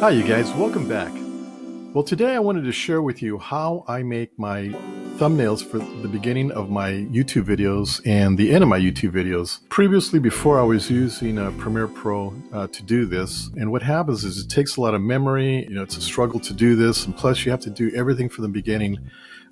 Hi you guys, welcome back. Well, today I wanted to share with you how I make my thumbnails for the beginning of my YouTube videos and the end of my YouTube videos. Previously, before I was using Premiere Pro to do this, and what happens is it takes a lot of memory, it's a struggle to do this, and plus you have to do everything from the beginning.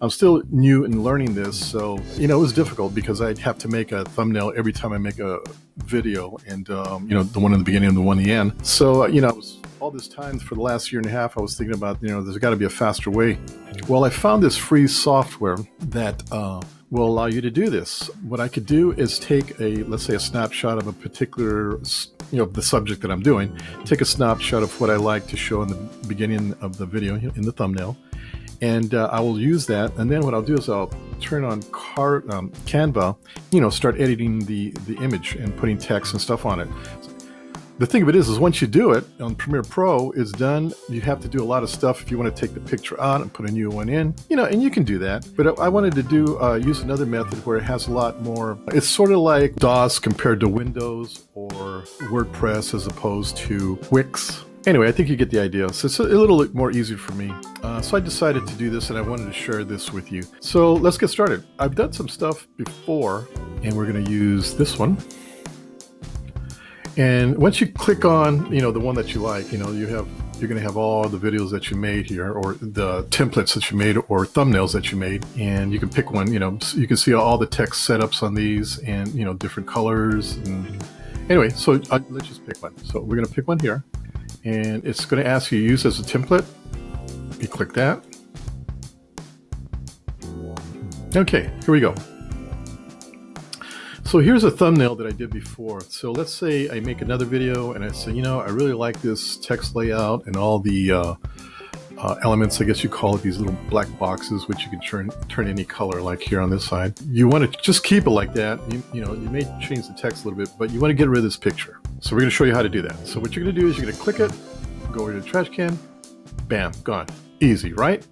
I'm still new in learning this, so it was difficult because I'd have to make a thumbnail every time I make a video, and the one in the beginning and the one in the end. So I was all this time for the last year and a half, I was thinking about there's got to be a faster way. Well, I found this free software that will allow you to do this. What I could do is take let's say a snapshot of a particular, the subject that I'm doing, take a snapshot of what I like to show in the beginning of the video in the thumbnail. And I will use that, and then what I'll do is I'll turn on Canva, start editing the image and putting text and stuff on it. The thing of it is once you do it on Premiere Pro, it's done. You have to do a lot of stuff if you want to take the picture out and put a new one in, and you can do that. But I wanted to use another method where it has a lot more. It's sort of like DOS compared to Windows or WordPress as opposed to Wix. Anyway, I think you get the idea. So it's a little bit more easy for me. So I decided to do this, and I wanted to share this with you. So let's get started. I've done some stuff before, and we're going to use this one. And once you click on, the one that you like, you're going to have all the videos that you made here, or the templates that you made, or thumbnails that you made, and you can pick one. You can see all the text setups on these, and different colors. And anyway, so let's just pick one. So we're going to pick one here. And it's going to ask you to use as a template. You click that. Okay, here we go. So here's a thumbnail that I did before. So let's say I make another video and I say, I really like this text layout and all the elements, I guess you call it, these little black boxes, which you can turn any color, like here on this side. You want to just keep it like that. You may change the text a little bit, but you want to get rid of this picture. So we're going to show you how to do that. So what you're going to do is you're going to click it, go over to the trash can, bam, gone. Easy, right?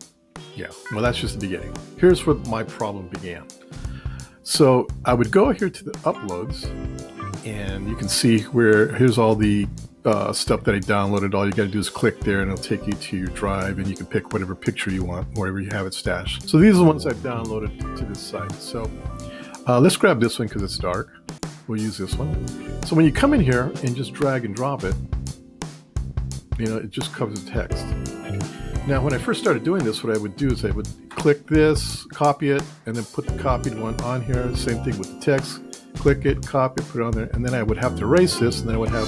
Yeah, well, that's just the beginning. Here's where my problem began. So I would go here to the uploads, and you can see here's all the stuff that I downloaded. All you got to do is click there, and it'll take you to your drive, and you can pick whatever picture you want, wherever you have it stashed. So these are the ones I've downloaded to this site. So let's grab this one because it's dark. We'll use this one. So when you come in here and just drag and drop it, it just covers the text. Now, when I first started doing this, what I would do is I would click this, copy it, and then put the copied one on here. Same thing with the text. Click it, copy it, put it on there, and then I would have to erase this, and then I would have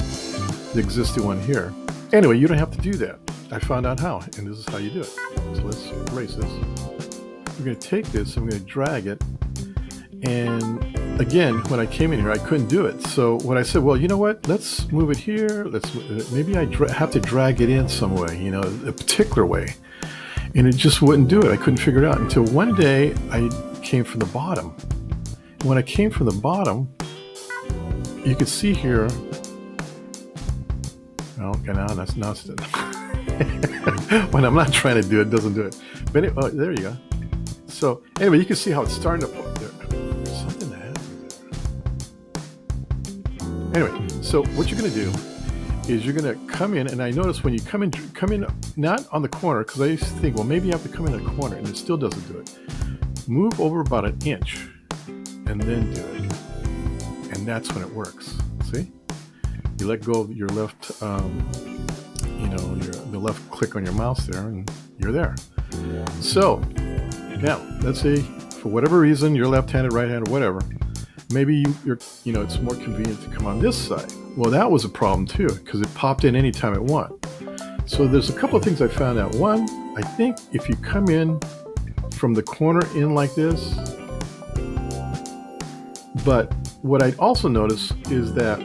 the existing one here. Anyway, you don't have to do that. I found out how, and this is how you do it. So let's erase this. We're going to take this, and we're going to drag it, and again, when I came in here, I couldn't do it. So what I said, well, you know what? Let's move it here. Maybe I have to drag it in some way, a particular way. And it just wouldn't do it. I couldn't figure it out until one day I came from the bottom. When I came from the bottom, you can see here. Okay, now that's not. When I'm not trying to do it, it doesn't do it. But anyway, oh, there you go. So anyway, you can see how it's starting to. There's something that happens there. Anyway, so what you're going to do is you're going to come in, and I notice when you come in not on the corner, because I used to think, well, maybe you have to come in the corner, and it still doesn't do it. Move over about an inch, and then do it, and that's when it works. See? You let go of your left, the left click on your mouse there, and you're there. So now, let's say for whatever reason you're left-handed, right-handed, whatever. Maybe it's more convenient to come on this side. Well, that was a problem too, because it popped in anytime it want. So there's a couple of things I found out. One, I think if you come in from the corner in like this, but what I also noticed is that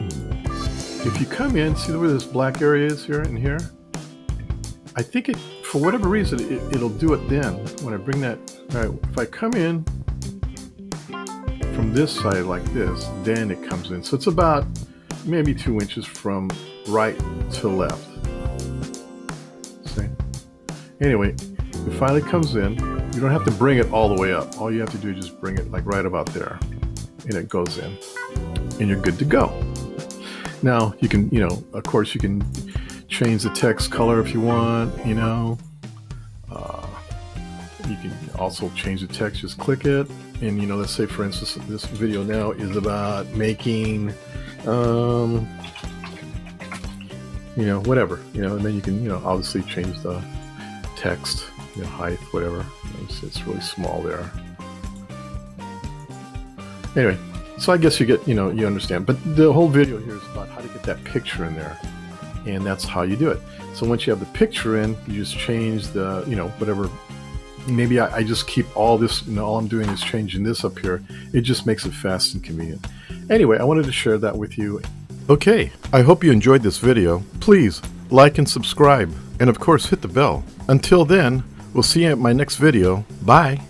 if you come in, see where this black area is here and here? I think for whatever reason, it'll do it then when I bring that. All right, if I come in from this side like this, then it comes in. So it's about maybe 2 inches from right to left. See? Anyway, it finally comes in. You don't have to bring it all the way up. All you have to do is just bring it like right about there. And it goes in. And you're good to go. Now, you can, of course, you can change the text color if you want, you know. You can also change the text, just click it. And, you know, let's say, for instance, this video now is about making, you know, whatever, you know, and then you can, you know, obviously change the text, you know, height, whatever. It's really small there. Anyway, so I guess you get, you know, you understand. But the whole video here is about how to get that picture in there. And that's how you do it. So once you have the picture in, you just change the, you know, whatever. Maybe I just keep all this, you know, all I'm doing is changing this up here. It just makes it fast and convenient. Anyway, I wanted to share that with you. Okay, I hope you enjoyed this video. Please like and subscribe. And of course, hit the bell. Until then, we'll see you at my next video. Bye.